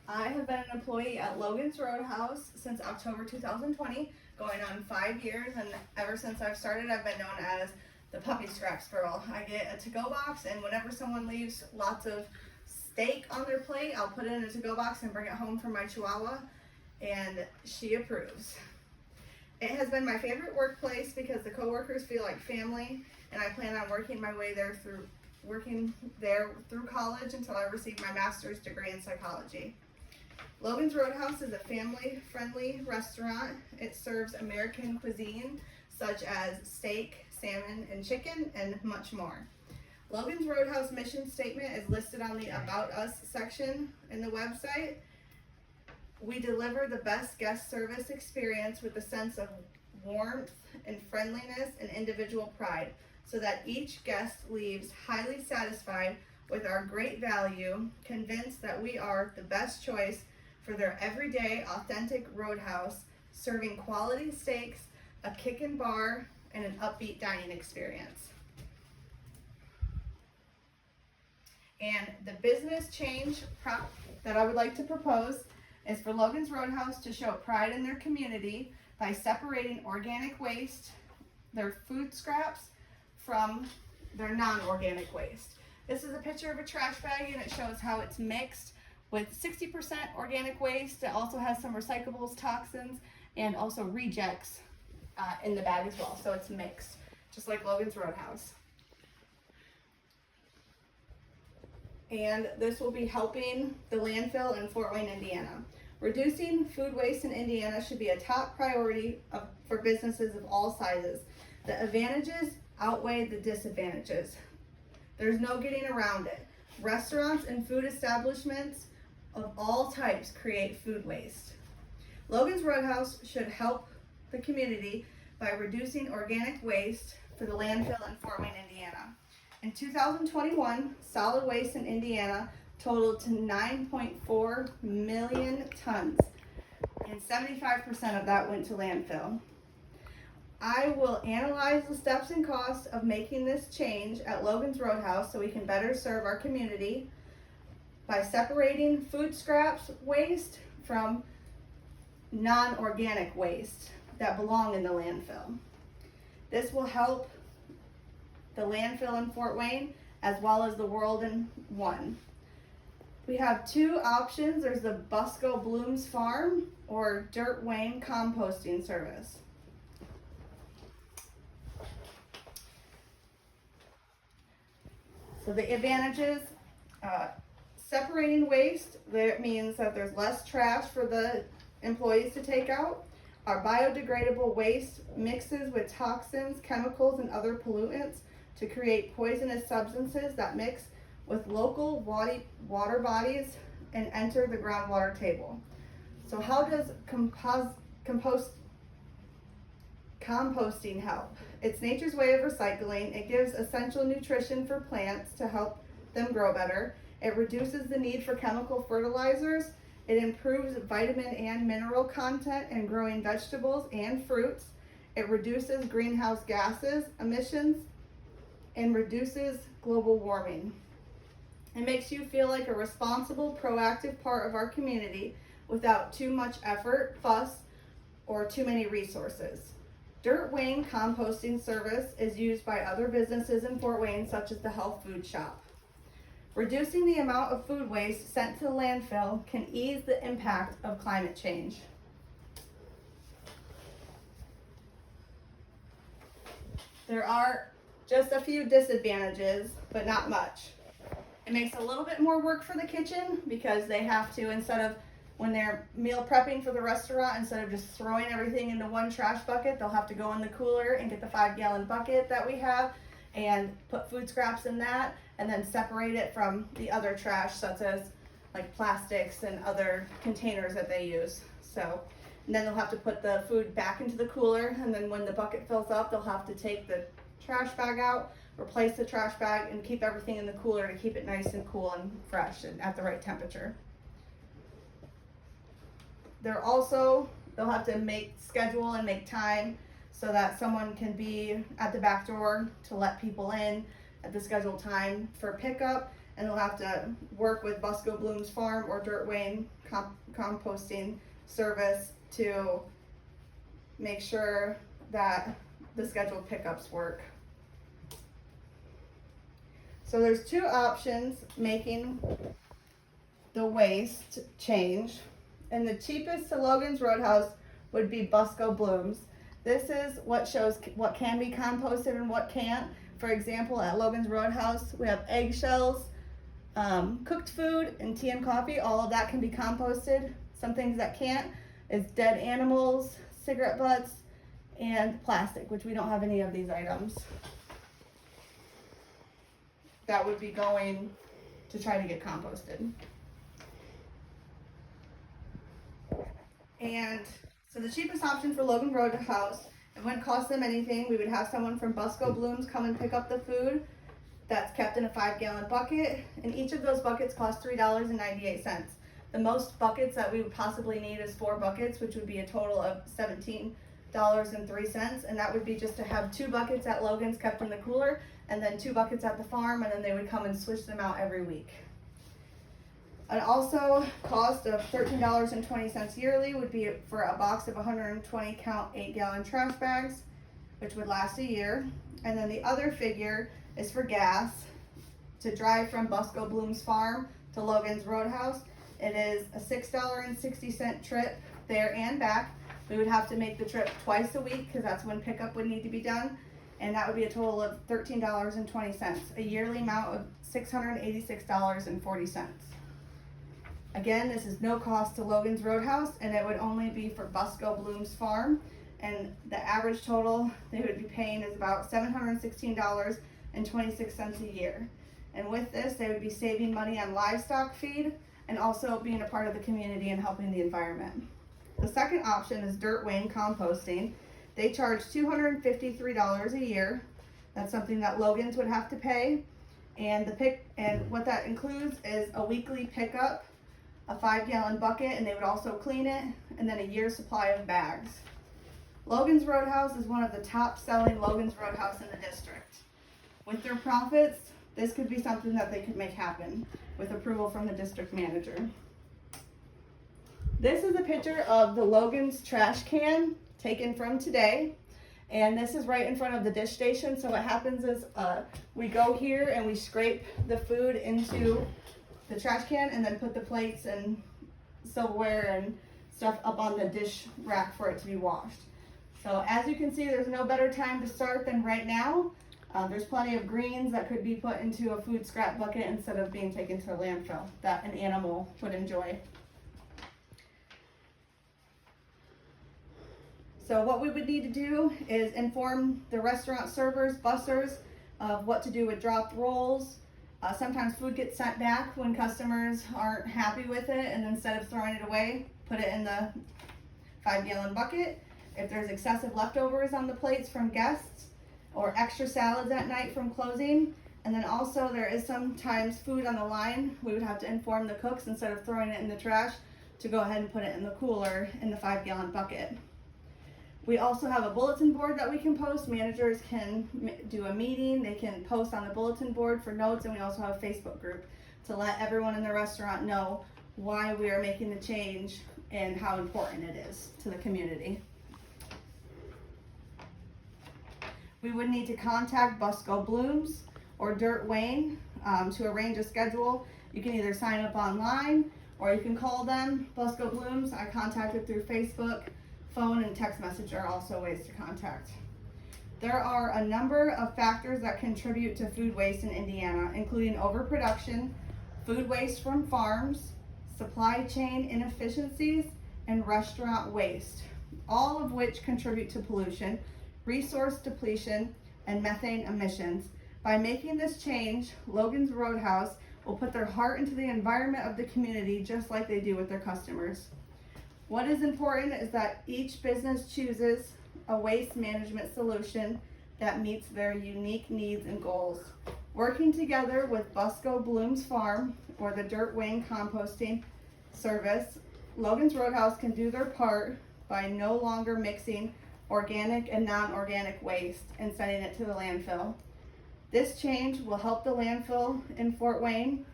I have been an employee at Logan's Roadhouse since October 2020, going on 5 years, and ever since I've started, I've been known as the Puppy Scraps Girl. I get a to-go box, and whenever someone leaves lots of steak on their plate, I'll put it in a to-go box and bring it home for my Chihuahua, and she approves. It has been my favorite workplace because the coworkers feel like family, and I plan on working there through college until I receive my master's degree in psychology. Logan's Roadhouse is a family-friendly restaurant. It serves American cuisine such as steak, salmon, and chicken, and much more. Logan's Roadhouse mission statement is listed on the About Us section in the website. We deliver the best guest service experience with a sense of warmth and friendliness and individual pride, so that each guest leaves highly satisfied with our great value, convinced that we are the best choice for their everyday, authentic roadhouse, serving quality steaks, a kick-in bar, and an upbeat dining experience. And the business change that I would like to propose is for Logan's Roadhouse to show pride in their community by separating organic waste, their food scraps, from their non-organic waste. This is a picture of a trash bag, and it shows how it's mixed with 60% organic waste. It also has some recyclables, toxins, and also rejects in the bag as well. So it's mixed, just like Logan's Roadhouse. And this will be helping the landfill in Fort Wayne, Indiana. Reducing food waste in Indiana should be a top priority for businesses of all sizes. The advantages outweigh the disadvantages. There's no getting around it. Restaurants and food establishments of all types create food waste. Logan's Roadhouse should help the community by reducing organic waste for the landfill in Fort Wayne, Indiana. In 2021, solid waste in Indiana totaled to 9.4 million tons, and 75% of that went to landfill. I will analyze the steps and costs of making this change at Logan's Roadhouse so we can better serve our community by separating food scraps waste from non-organic waste that belong in the landfill. This will help the landfill in Fort Wayne as well as the world in one. We have two options. There's the Busco Blooms Farm or Dirt Wayne composting service. So the advantages, separating waste, that means that there's less trash for the employees to take out. Our biodegradable waste mixes with toxins, chemicals, and other pollutants to create poisonous substances that mix with local water bodies and enter the groundwater table. So how does composting help? It's nature's way of recycling. It gives essential nutrition for plants to help them grow better. It reduces the need for chemical fertilizers. It improves vitamin and mineral content in growing vegetables and fruits. It reduces greenhouse gases emissions and reduces global warming. It makes you feel like a responsible, proactive part of our community without too much effort, fuss, or too many resources. Dirt Wayne composting service is used by other businesses in Fort Wayne, such as the Health Food Shop. Reducing the amount of food waste sent to the landfill can ease the impact of climate change. There are just a few disadvantages, but not much. It makes a little bit more work for the kitchen because they have to, instead of when they're meal prepping for the restaurant, instead of just throwing everything into one trash bucket, they'll have to go in the cooler and get the 5-gallon bucket that we have and put food scraps in that and then separate it from the other trash, such as like plastics and other containers that they use. So, and then they'll have to put the food back into the cooler, and then when the bucket fills up, they'll have to take the trash bag out, replace the trash bag, and keep everything in the cooler to keep it nice and cool and fresh and at the right temperature. They'll have to schedule and make time so that someone can be at the back door to let people in at the scheduled time for pickup, and they'll have to work with Busco Blooms Farm or Dirt Wayne composting service to make sure that the scheduled pickups work. So there's two options making the waste change, and the cheapest to Logan's Roadhouse would be Busco Blooms. This is what shows what can be composted and what can't. For example, at Logan's Roadhouse, we have eggshells, cooked food, and tea and coffee. All of that can be composted. Some things that can't is dead animals, cigarette butts, and plastic, which we don't have any of these items. That would be going to try to get composted. And so the cheapest option for Logan Roadhouse, it wouldn't cost them anything. We would have someone from Busco Blooms come and pick up the food that's kept in a 5-gallon bucket, and each of those buckets cost $3.98. The most buckets that we would possibly need is 4 buckets, which would be a total of $17.03, and that would be just to have 2 buckets at Logan's kept in the cooler, and then 2 buckets at the farm, and then they would come and switch them out every week. An also cost of $13.20 yearly would be for a box of 120 count 8-gallon trash bags, which would last a year. And then the other figure is for gas to drive from Busco Blooms Farm to Logan's Roadhouse. It is a $6.60 trip there and back. We would have to make the trip twice a week because that's when pickup would need to be done. And that would be a total of $13.20, a yearly amount of $686.40. Again, this is no cost to Logan's Roadhouse, and it would only be for Busco Blooms Farm. And the average total they would be paying is about $716.26 a year. And with this, they would be saving money on livestock feed and also being a part of the community and helping the environment. The second option is Dirt Wayne composting. They charge $253 a year. That's something that Logan's would have to pay. And what that includes is a weekly pickup, a 5-gallon bucket, and they would also clean it, and then a year's supply of bags. Logan's Roadhouse is one of the top selling Logan's Roadhouse in the district. With their profits, this could be something that they could make happen with approval from the district manager. This is a picture of the Logan's trash can taken from today, and this is right in front of the dish station. So what happens is we go here and we scrape the food into the trash can and then put the plates and silverware and stuff up on the dish rack for it to be washed. So as you can see, there's no better time to start than right now. There's plenty of greens that could be put into a food scrap bucket instead of being taken to a landfill that an animal would enjoy. So what we would need to do is inform the restaurant servers, bussers, of what to do with dropped rolls. Sometimes food gets sent back when customers aren't happy with it, and instead of throwing it away, put it in the 5-gallon bucket. If there's excessive leftovers on the plates from guests, or extra salads at night from closing, and then also there is sometimes food on the line, we would have to inform the cooks instead of throwing it in the trash to go ahead and put it in the cooler in the 5-gallon bucket. We also have a bulletin board that we can post. Managers can do a meeting, they can post on the bulletin board for notes, and we also have a Facebook group to let everyone in the restaurant know why we are making the change and how important it is to the community. We would need to contact Busco Blooms or Dirt Wayne to arrange a schedule. You can either sign up online or you can call them. Busco Blooms, I contacted through Facebook. Phone and text message are also ways to contact. There are a number of factors that contribute to food waste in Indiana, including overproduction, food waste from farms, supply chain inefficiencies, and restaurant waste, all of which contribute to pollution, resource depletion, and methane emissions. By making this change, Logan's Roadhouse will put their heart into the environment of the community just like they do with their customers. What is important is that each business chooses a waste management solution that meets their unique needs and goals. Working together with Busco Blooms Farm or the Dirt Wayne composting service, Logan's Roadhouse can do their part by no longer mixing organic and non-organic waste and sending it to the landfill. This change will help the landfill in Fort Wayne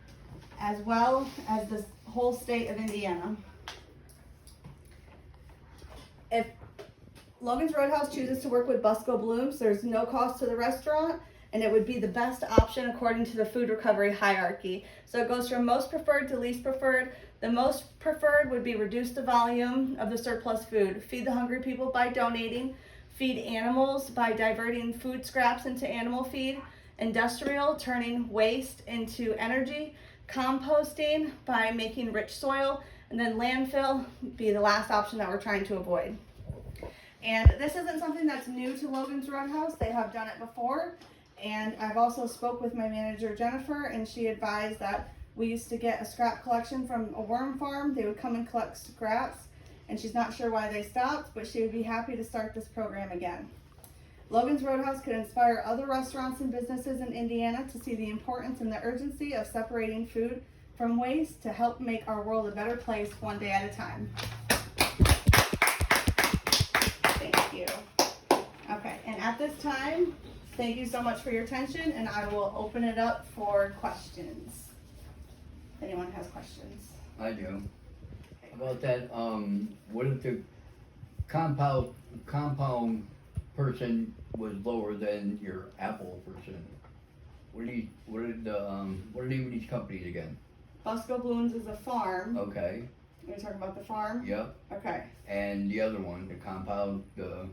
as well as the whole state of Indiana. If Logan's Roadhouse chooses to work with Busco Blooms, there's no cost to the restaurant, and it would be the best option according to the food recovery hierarchy. So it goes from most preferred to least preferred. The most preferred would be reduce the volume of the surplus food, feed the hungry people by donating, feed animals by diverting food scraps into animal feed, industrial, turning waste into energy, composting by making rich soil, and then landfill be the last option that we're trying to avoid. And this isn't something that's new to Logan's Roadhouse. They have done it before. And I've also spoke with my manager, Jennifer, and she advised that we used to get a scrap collection from a worm farm. They would come and collect scraps, and she's not sure why they stopped, but she would be happy to start this program again. Logan's Roadhouse could inspire other restaurants and businesses in Indiana to see the importance and the urgency of separating food from waste to help make our world a better place one day at a time. Thank you. Okay, and at this time, thank you so much for your attention, and I will open it up for questions. If anyone has questions. I do. About that, what if the compound person was lower than your Apple person? What are the name of these companies again? Busco Blooms is a farm. Okay. You're talking about the farm? Yep. Okay. And the other one, the compound, the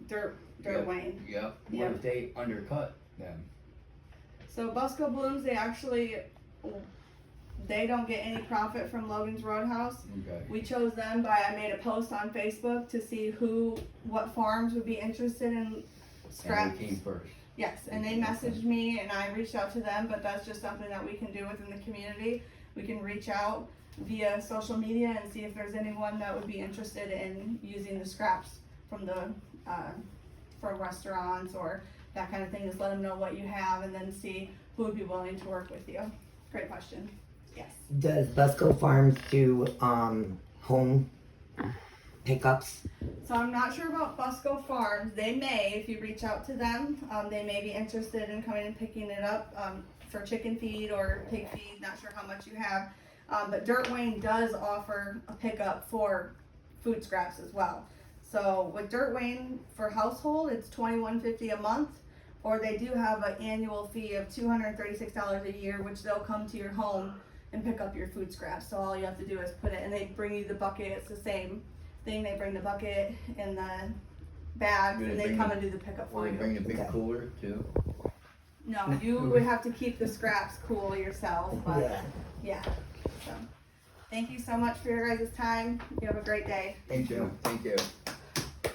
Dirt Yep. Wayne. Yep. What Yep. if they undercut them? So Busco Blooms, they don't get any profit from Logan's Roadhouse. Okay. We chose them I made a post on Facebook to see what farms would be interested in scraps. And they came first. Yes, and they messaged me and I reached out to them, but that's just something that we can do within the community. We can reach out via social media and see if there's anyone that would be interested in using the scraps from from restaurants or that kind of thing. Just let them know what you have and then see who would be willing to work with you. Great question. Yes. Does Busco Farms do home pickups? So I'm not sure about Busco Farms. They may, if you reach out to them, they may be interested in coming and picking it up for chicken feed or pig feed. Not sure how much you have. But Dirt Wayne does offer a pickup for food scraps as well. So with Dirt Wayne for household, it's $21.50 a month, or they do have an annual fee of $236 a year, which they'll come to your home and pick up your food scraps. So all you have to do is put it, and they bring you the bucket. It's the same thing. They bring the bucket and the bags, Do they and they bring come the- and do the pickup Or for they you. bring the big Okay. cooler too? No, you would have to keep the scraps cool yourself. But Yeah. yeah. So thank you so much for your guys' time. You have a great day. Thank you. Thank you.